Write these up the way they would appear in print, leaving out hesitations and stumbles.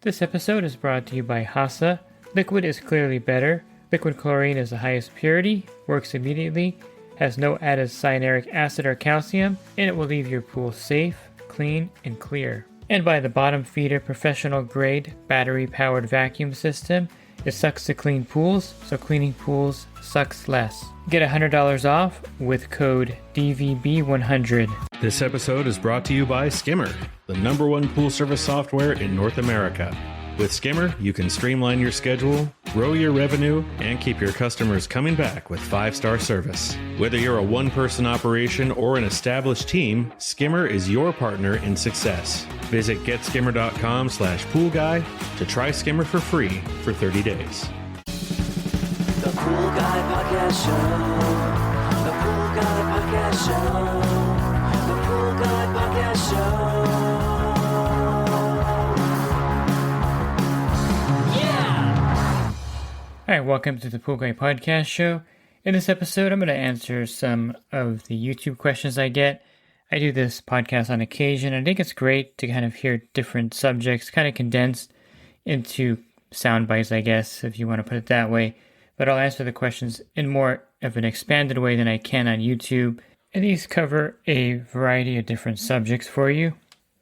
This episode is brought to you by Hasa. Liquid is clearly better. Liquid chlorine is the highest purity, works immediately, has no added cyanuric acid or calcium, and it will leave your pool safe, clean, and clear. And by the Bottom Feeder professional grade battery powered vacuum system. It sucks to clean pools, so cleaning pools sucks less. Get $100 off with code DVB100. This episode is brought to you by Skimmer, the #1 pool service software in North America. With Skimmer, you can streamline your schedule, grow your revenue, and keep your customers coming back with 5-star service. Whether you're a one-person operation or an established team, Skimmer is your partner in success. Visit getskimmer.com/poolguy to try Skimmer for free for 30 days. The Pool Guy Podcast Show. The Pool Guy Podcast Show. The Pool Guy Podcast Show. All right, welcome to the Pool Guy Podcast Show. In this episode, I'm going to answer some of the YouTube questions I get. I do this podcast on occasion. I think it's great to kind of hear different subjects, kind of condensed into sound bites, I guess, if you want to put it that way. But I'll answer the questions in more of an expanded way than I can on YouTube. And these cover a variety of different subjects for you.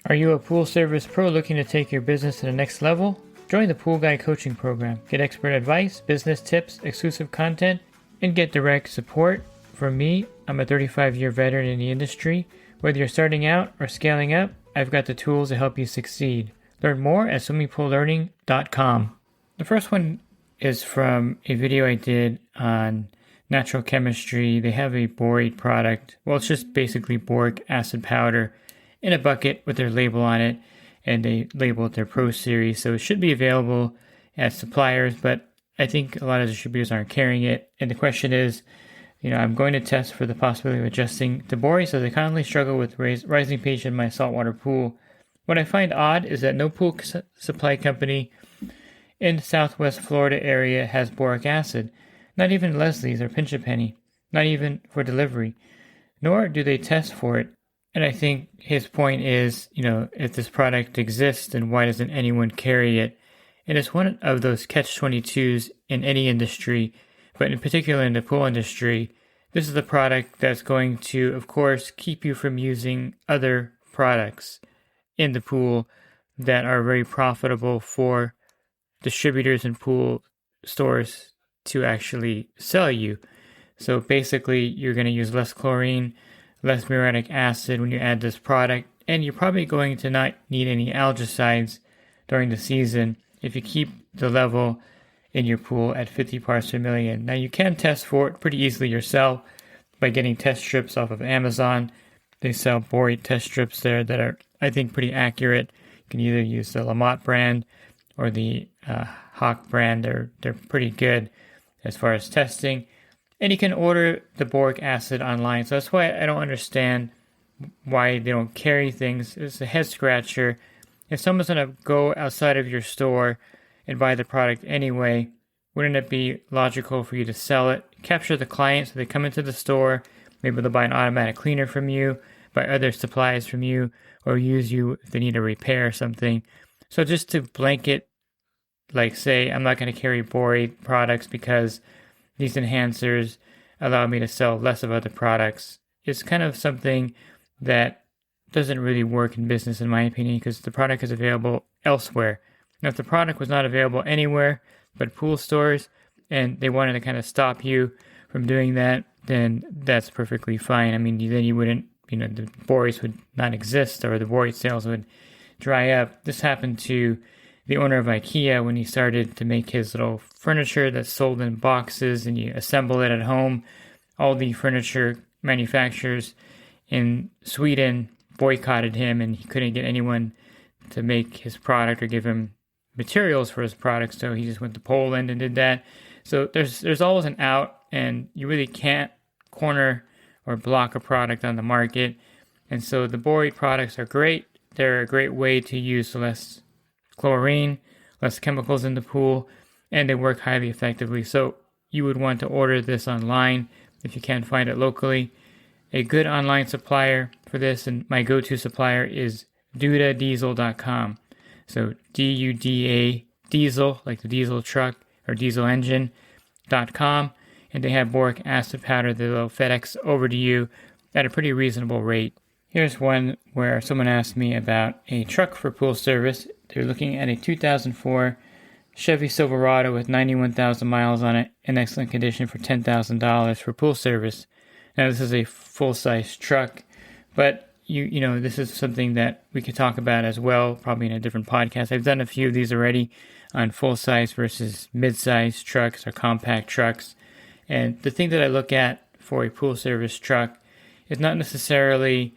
Are you a pool service pro looking to take your business to the next level? Join the Pool Guy Coaching Program. Get expert advice, business tips, exclusive content, and get direct support from me. I'm a 35-year veteran in the industry. Whether you're starting out or scaling up, I've got the tools to help you succeed. Learn more at swimmingpoollearning.com. The first one is from a video I did on natural chemistry. They have a borate product. Well, it's just basically boric acid powder in a bucket with their label on it. And they label it their Pro Series, so it should be available at suppliers, but I think a lot of distributors aren't carrying it. And the question is, I'm going to test for the possibility of adjusting to borate, so I constantly struggle with rising pH in my saltwater pool. What I find odd is that no pool supply company in the Southwest Florida area has boric acid, not even Leslie's or Pinch a Penny, not even for delivery, nor do they test for it. And I think his point is, if this product exists, then why doesn't anyone carry it? And it's one of those catch-22s in any industry, but in particular in the pool industry. This is the product that's going to, of course, keep you from using other products in the pool that are very profitable for distributors and pool stores to actually sell you. So basically, you're going to use less chlorine, less muriatic acid when you add this product, and you're probably going to not need any algaecides during the season if you keep the level in your pool at 50 parts per million. Now, you can test for it pretty easily yourself by getting test strips off of Amazon. They sell borate test strips there that are, I think, pretty accurate. You can either use the Lamont brand or the Hawk brand. They're pretty good as far as testing. And you can order the boric acid online. So that's why I don't understand why they don't carry things. It's a head scratcher. If someone's going to go outside of your store and buy the product anyway, wouldn't it be logical for you to sell it? Capture the client so they come into the store. Maybe they'll buy an automatic cleaner from you, buy other supplies from you, or use you if they need a repair or something. So just to blanket, say, I'm not going to carry borate products because these enhancers allow me to sell less of other products. It's kind of something that doesn't really work in business, in my opinion, because the product is available elsewhere. Now, if the product was not available anywhere but pool stores, and they wanted to kind of stop you from doing that, then that's perfectly fine. I mean, then you wouldn't, the borates would not exist, or the borate sales would dry up. This happened to the owner of IKEA when he started to make his little furniture that's sold in boxes and you assemble it at home. All the furniture manufacturers in Sweden boycotted him, and he couldn't get anyone to make his product or give him materials for his product, so he just went to Poland and did that. So there's always an out, and you really can't corner or block a product on the market. And so the borate products are great. They're a great way to use less chlorine, less chemicals in the pool, and they work highly effectively. So you would want to order this online if you can't find it locally. A good online supplier for this, and my go-to supplier, is dudadiesel.com. So DUDA diesel, like the diesel truck or diesel engine.com. And they have boric acid powder that they'll FedEx over to you at a pretty reasonable rate. Here's one where someone asked me about a truck for pool service. They're looking at a 2004 Chevy Silverado with 91,000 miles on it in excellent condition for $10,000 for pool service. Now this is a full-size truck, but you know this is something that we could talk about as well, probably in a different podcast. I've done a few of these already on full-size versus mid-size trucks or compact trucks. And the thing that I look at for a pool service truck is not necessarily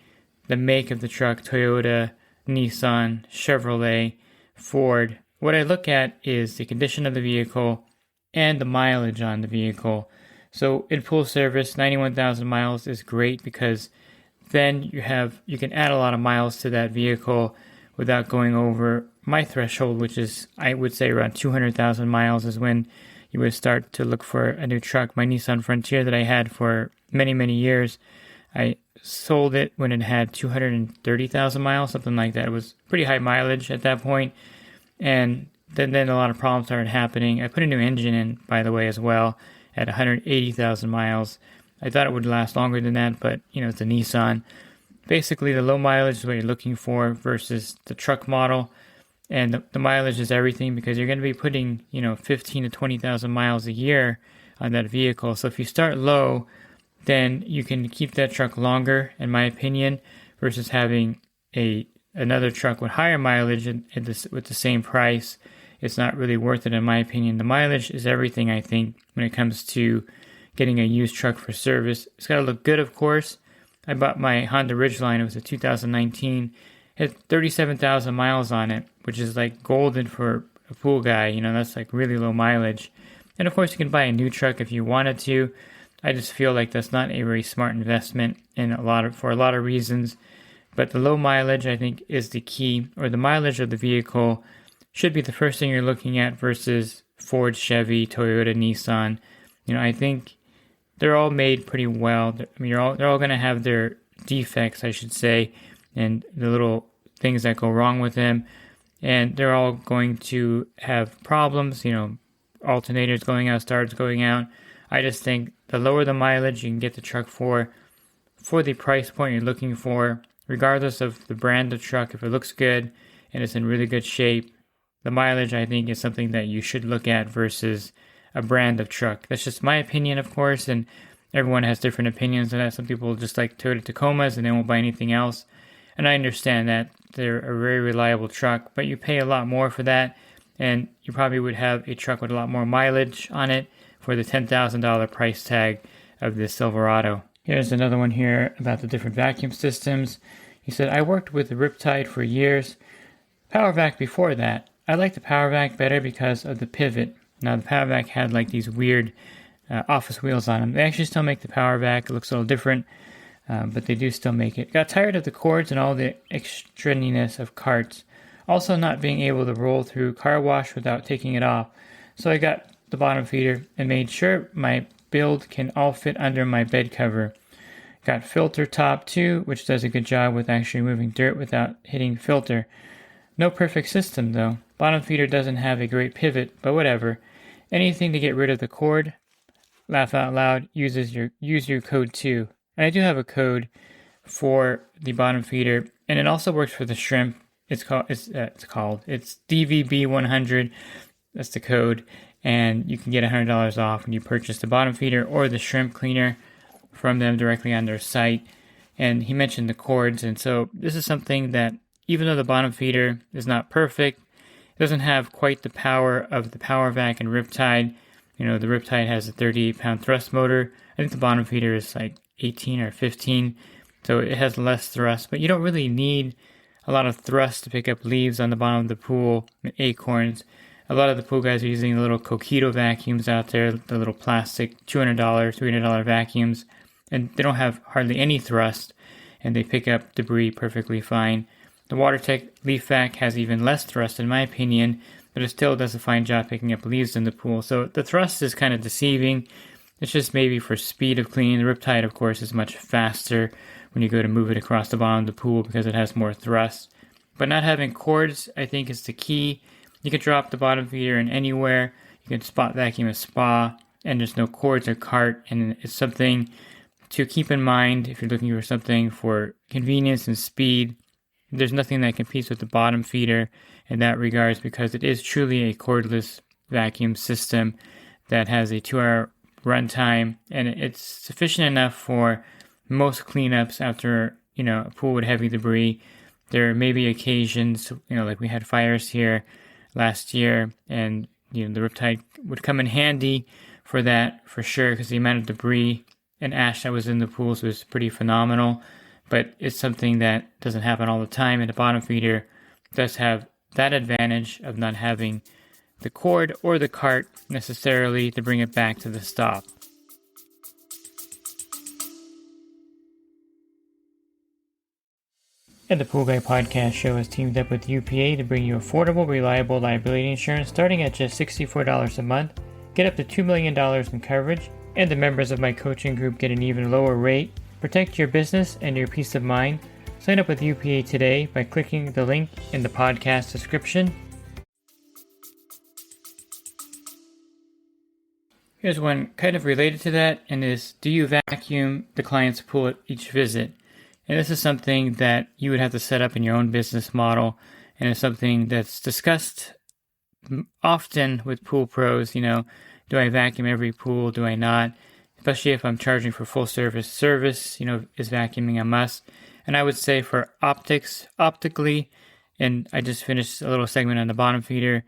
the make of the truck, Toyota, Nissan, Chevrolet, Ford. What I look at is the condition of the vehicle and the mileage on the vehicle. So in pool service, 91,000 miles is great because then you can add a lot of miles to that vehicle without going over my threshold, which is, I would say, around 200,000 miles is when you would start to look for a new truck. My Nissan Frontier that I had for many, many years, I sold it when it had 230,000 miles, something like that. It was pretty high mileage at that point. And then a lot of problems started happening. I put a new engine in, by the way, as well, at 180,000 miles. I thought it would last longer than that, but, it's a Nissan. Basically, the low mileage is what you're looking for versus the truck model. And the mileage is everything because you're going to be putting, 15 to 20,000 miles a year on that vehicle. So if you start low, then you can keep that truck longer, in my opinion, versus having another truck with higher mileage with the same price. It's not really worth it, in my opinion. The mileage is everything, I think, when it comes to getting a used truck for service. It's got to look good, of course. I bought my Honda Ridgeline. It was a 2019. It had 37,000 miles on it, which is like golden for a pool guy. That's like really low mileage. And of course, you can buy a new truck if you wanted to. I just feel like that's not a very smart investment for a lot of reasons. But the low mileage, I think, is the key, or the mileage of the vehicle should be the first thing you're looking at versus Ford, Chevy, Toyota, Nissan. I think they're all made pretty well. They're all going to have their defects, I should say, and the little things that go wrong with them. And they're all going to have problems, alternators going out, starters going out. I just think the lower the mileage you can get the truck for the price point you're looking for, regardless of the brand of truck, if it looks good and it's in really good shape, the mileage, I think, is something that you should look at versus a brand of truck. That's just my opinion, of course, and everyone has different opinions on that. Some people just like Toyota Tacomas and they won't buy anything else. And I understand that they're a very reliable truck, but you pay a lot more for that, and you probably would have a truck with a lot more mileage on it for the $10,000 price tag of this Silverado. Here's another one here about the different vacuum systems. He said, I worked with the Riptide for years. Power Vac before that. I like the Power Vac better because of the pivot. Now, the Power Vac had like these weird office wheels on them. They actually still make the Power Vac. It looks a little different, but they do still make it. Got tired of the cords and all the extraneous of carts. Also not being able to roll through car wash without taking it off. So I got the bottom feeder and made sure my build can all fit under my bed cover. Got filter top too, which does a good job with actually moving dirt without hitting filter. No perfect system though. Bottom feeder doesn't have a great pivot, but whatever. Anything to get rid of the cord. Laugh out loud. Use your code too. And I do have a code for the bottom feeder, and it also works for the shrimp. It's DVB100. That's the code, and you can get $100 off when you purchase the bottom feeder or the shrimp cleaner from them directly on their site. And he mentioned the cords, and so this is something that, even though the bottom feeder is not perfect, it doesn't have quite the power of the Power Vac and Riptide. The Riptide has a 38-pound thrust motor. I think the bottom feeder is like 18 or 15, so it has less thrust, but you don't really need a lot of thrust to pick up leaves on the bottom of the pool, acorns. A lot of the pool guys are using the little Coquito vacuums out there, the little plastic $200, $300 vacuums, and they don't have hardly any thrust, and they pick up debris perfectly fine. The WaterTech Leaf Vac has even less thrust, in my opinion, but it still does a fine job picking up leaves in the pool. So the thrust is kind of deceiving. It's just maybe for speed of cleaning. The Riptide, of course, is much faster when you go to move it across the bottom of the pool because it has more thrust. But not having cords, I think, is the key. You can drop the bottom feeder in anywhere. You can spot vacuum a spa, and there's no cords or cart, and it's something to keep in mind if you're looking for something for convenience and speed. There's nothing that competes with the bottom feeder in that regards, because it is truly a cordless vacuum system that has a 2-hour runtime, and it's sufficient enough for most cleanups after, a pool with heavy debris. There may be occasions, like we had fires here last year, and, the Riptide would come in handy for that, for sure, because the amount of debris and ash that was in the pools was pretty phenomenal. But it's something that doesn't happen all the time, and the bottom feeder does have that advantage of not having the cord or the cart necessarily to bring it back to the stop. And the Pool Guy Podcast Show has teamed up with UPA to bring you affordable, reliable liability insurance starting at just $64 a month. Get up to $2 million in coverage, and the members of my coaching group get an even lower rate. Protect your business and your peace of mind. Sign up with UPA today by clicking the link in the podcast description. Here's one kind of related to that, and is, do you vacuum the client's pool at each visit? And this is something that you would have to set up in your own business model, and it's something that's discussed often with pool pros. Do I vacuum every pool? Do I not? Especially if I'm charging for full service, is vacuuming a must? And I would say for optically, and I just finished a little segment on the bottom feeder,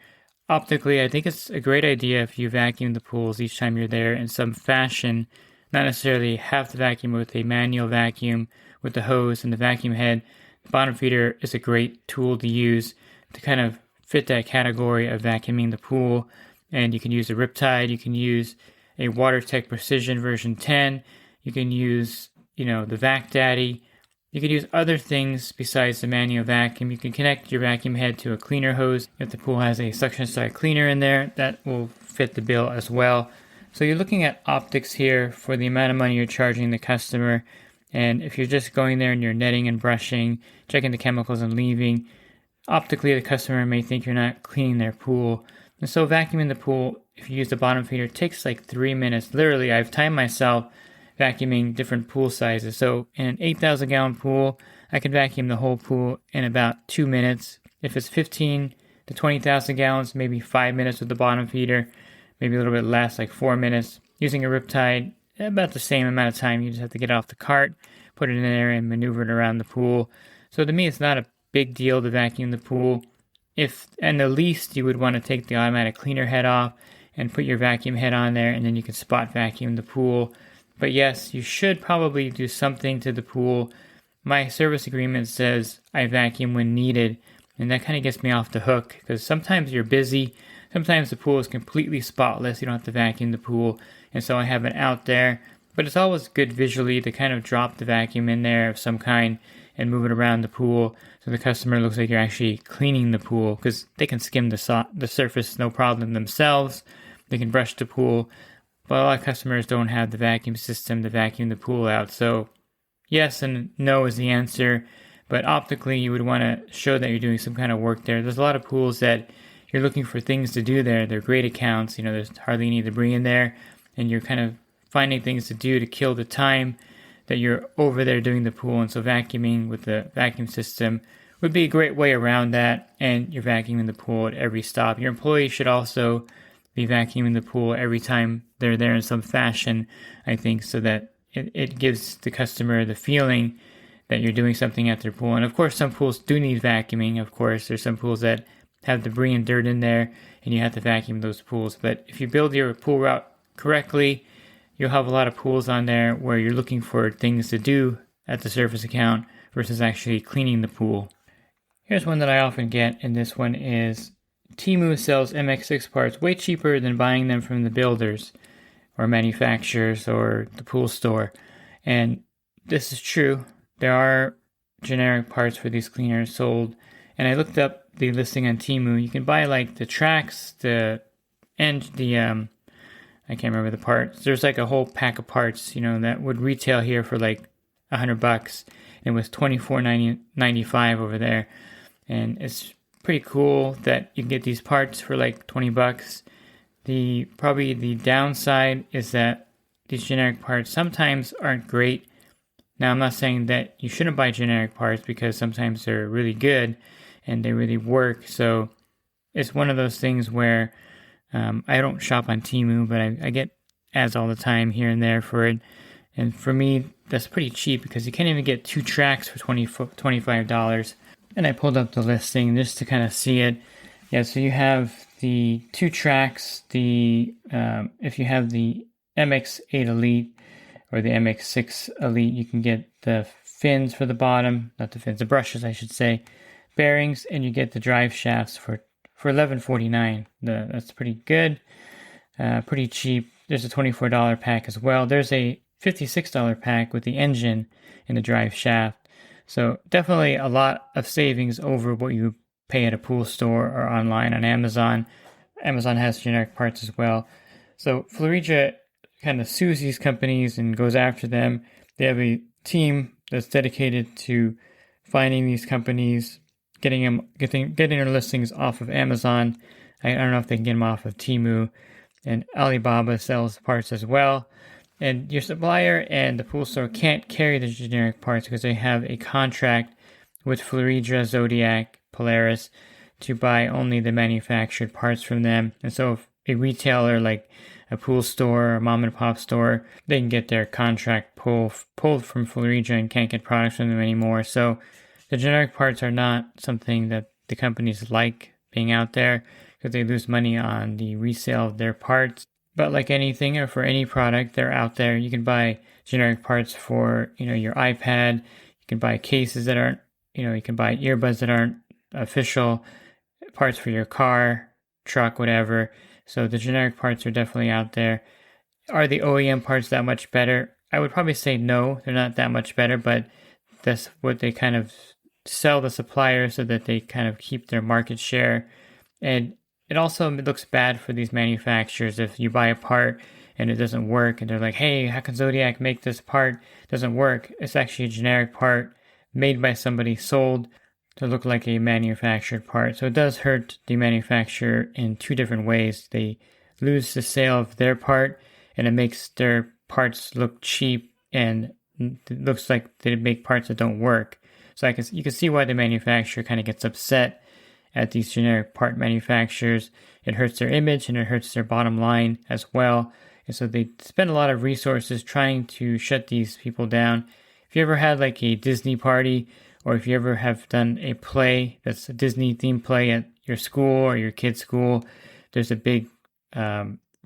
optically, I think it's a great idea if you vacuum the pools each time you're there in some fashion, not necessarily have to vacuum with a manual vacuum with the hose and the vacuum head. The bottom feeder is a great tool to use to kind of fit that category of vacuuming the pool. And you can use a Riptide, you can use a WaterTech Precision version 10. You can use, the Vac Daddy. You could use other things besides the manual vacuum. You can connect your vacuum head to a cleaner hose. If the pool has a suction side cleaner in there, that will fit the bill as well. So you're looking at optics here for the amount of money you're charging the customer. And if you're just going there and you're netting and brushing, checking the chemicals and leaving, optically the customer may think you're not cleaning their pool. And so vacuuming the pool, if you use the bottom feeder, it takes like 3 minutes. Literally, I've timed myself vacuuming different pool sizes. So in an 8,000 gallon pool, I can vacuum the whole pool in about 2 minutes. If it's 15 to 20,000 gallons, maybe 5 minutes with the bottom feeder, maybe a little bit less, like 4 minutes. Using a Riptide, about the same amount of time. You just have to get off the cart, put it in there, and maneuver it around the pool. So to me, it's not a big deal to vacuum the pool. And the least, you would want to take the automatic cleaner head off and put your vacuum head on there, and then you can spot vacuum the pool. But yes, you should probably do something to the pool. My service agreement says I vacuum when needed, and that kind of gets me off the hook, because sometimes you're busy, sometimes the pool is completely spotless, you don't have to vacuum the pool, and so I have it out there. But it's always good visually to kind of drop the vacuum in there of some kind and move it around the pool so the customer looks like you're actually cleaning the pool, because they can skim the surface no problem themselves. They can brush the pool, but a lot of customers don't have the vacuum system to vacuum the pool out. So yes and no is the answer, but optically you would want to show that you're doing some kind of work there. There's a lot of pools that you're looking for things to do there. They're great accounts, there's hardly any debris in there, and you're kind of finding things to do to kill the time that you're over there doing the pool. And so vacuuming with the vacuum system would be a great way around that, and you're vacuuming the pool at every stop. Your employees should also be vacuuming the pool every time they're there in some fashion, I think, so that it gives the customer the feeling that you're doing something at their pool. And of course, some pools do need vacuuming. Of course, there's some pools that have debris and dirt in there, and you have to vacuum those pools. But if you build your pool route correctly, you'll have a lot of pools on there where you're looking for things to do at the surface account versus actually cleaning the pool. Here's one that I often get, and this one is, Temu sells MX6 parts way cheaper than buying them from the builders or manufacturers or the pool store. And this is true. There are generic parts for these cleaners sold. And I looked up the listing on Temu. You can buy like the tracks, I can't remember the parts. There's like a whole pack of parts, that would retail here for like $100. It was $24.95 over there. And it's pretty cool that you can get these parts for like $20. Probably the downside is that these generic parts sometimes aren't great. Now, I'm not saying that you shouldn't buy generic parts because sometimes they're really good and they really work. So it's one of those things where I don't shop on Temu, but I get ads all the time here and there for it. And for me, that's pretty cheap because you can't even get 2 tracks for $25. And I pulled up the listing just to kind of see it. Yeah, so you have the 2 tracks. If you have the MX8 Elite or the MX6 Elite, you can get the fins for the bottom, not the fins, the brushes, I should say, bearings, and you get the drive shafts for $11.49. That's pretty good, pretty cheap. There's a $24 pack as well. There's a $56 pack with the engine and the drive shaft. So definitely a lot of savings over what you pay at a pool store or online on Amazon. Amazon has generic parts as well. So Floridra kind of sues these companies and goes after them. They have a team that's dedicated to finding these companies, getting their listings off of Amazon. I don't know if they can get them off of Temu. And Alibaba sells parts as well. And your supplier and the pool store can't carry the generic parts because they have a contract with Floridra, Zodiac, Polaris to buy only the manufactured parts from them. And so if a retailer like a pool store or a mom and pop store, they can get their contract pulled from Floridra and can't get products from them anymore. So the generic parts are not something that the companies like being out there because they lose money on the resale of their parts. But like anything or for any product, they're out there. You can buy generic parts for, your iPad. You can buy cases that aren't, you can buy earbuds that aren't official, parts for your car, truck, whatever. So the generic parts are definitely out there. Are the OEM parts that much better? I would probably say no, they're not that much better, but that's what they kind of sell the suppliers so that they kind of keep their market share. And it also looks bad for these manufacturers if you buy a part and it doesn't work and they're like, hey, how can Zodiac make this part? It doesn't work. It's actually a generic part made by somebody, sold to look like a manufactured part. So it does hurt the manufacturer in 2 different ways. They lose the sale of their part and it makes their parts look cheap and it looks like they make parts that don't work. So you can see why the manufacturer kind of gets upset at these generic part manufacturers. It hurts their image and it hurts their bottom line as well. And so they spend a lot of resources trying to shut these people down. If you ever had like a Disney party, or if you ever have done a play that's a Disney themed play at your school or your kid's school, there's a big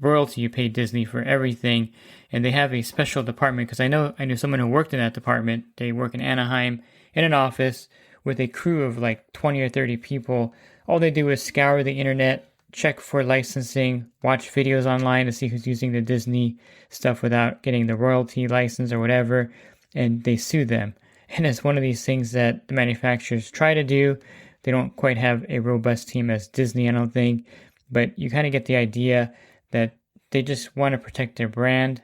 royalty you pay Disney for everything. And they have a special department because I knew someone who worked in that department. They work in Anaheim in an office with a crew of like 20 or 30 people. All they do is scour the internet, check for licensing, watch videos online to see who's using the Disney stuff without getting the royalty license or whatever, and they sue them. And it's one of these things that the manufacturers try to do. They don't quite have a robust team as Disney, I don't think, but you kind of get the idea that they just want to protect their brand.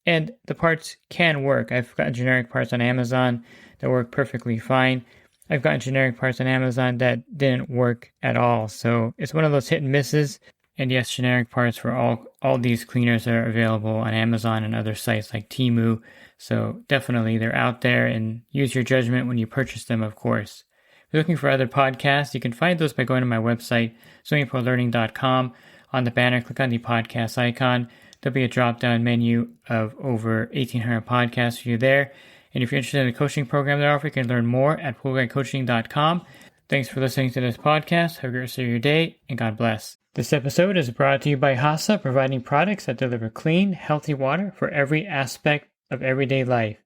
And the parts can work. I've gotten generic parts on Amazon that work perfectly fine. I've gotten generic parts on Amazon that didn't work at all. So it's one of those hit and misses. And yes, generic parts for all these cleaners are available on Amazon and other sites like Temu. So definitely they're out there, and use your judgment when you purchase them, of course. If you're looking for other podcasts, you can find those by going to my website, swimmingpoollearning.com. On the banner, click on the podcast icon. There'll be a drop-down menu of over 1,800 podcasts for you there. And if you're interested in the coaching program they offer, you can learn more at poolguycoaching.com. Thanks for listening to this podcast. Have a great rest of your day, and God bless. This episode is brought to you by Hasa, providing products that deliver clean, healthy water for every aspect of everyday life.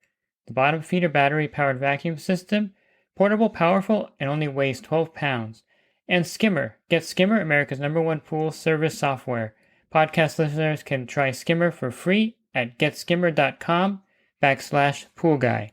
The bottom feeder battery-powered vacuum system, portable, powerful, and only weighs 12 pounds. And Skimmer. Get Skimmer, America's #1 pool service software. Podcast listeners can try Skimmer for free at getskimmer.com/poolguy.